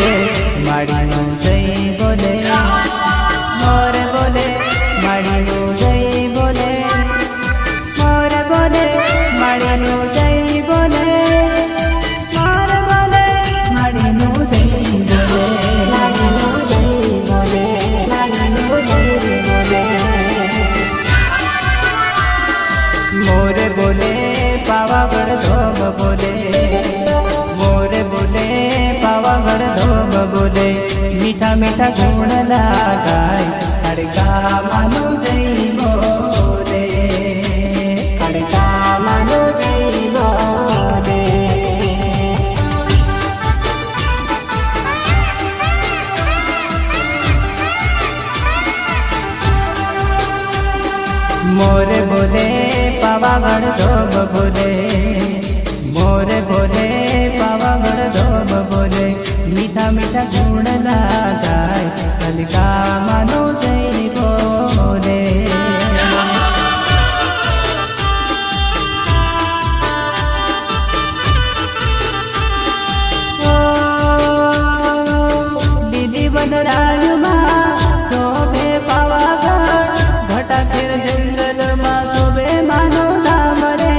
બોલે માડીનું જય બોલે, મોર બોલે માડીનું જય બોલે, મોર બોલે માડીનું જય બોલે, મોર બોલે માડીનું જય બોલે, માડીનું જય બોલે, માડીનું જય બોલે. મોર બોલે પાવાગઢ ધોમ બોલે, મોર બોલે પાવાગઢ ધોમ બોલે, મીઠા મીઠા ગુણ લાગાય ખડકા માનું જય બોલે, ખડકા માનું જય બોલે. મોર બોલે પાવાગઢ ધોમ બોલે, મોર બોલે પાવાગઢ ધોમ બોલે, મીઠા મીઠા ગુણ લાગાય ખડકા માનું જય બોલે. દીદી વનરાજમાં શોભે પાવાગઢ, ઘટાખેર જંગલમાં શોભે માનું નામ રે.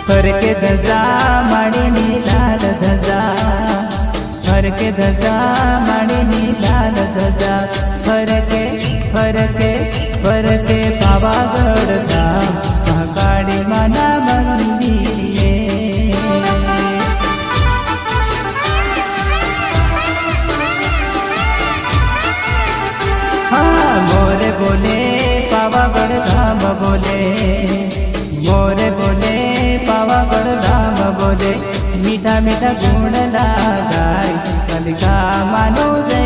ફરકે ધજા માડીની લાલ ધજા, ફરકે ધજા માડીની લાલ ધજા, ફરકે ફરકે ફરકે પાવાગઢ ધામ મહાકાળી માના મંદિરે. હા મોર બોલે પાવાગઢ ધામ બોલે, મોર બોલે પાવાગઢ ધામ બોલે, મીઠા મીઠા ગુણ લાગાય ખડકા માનું જય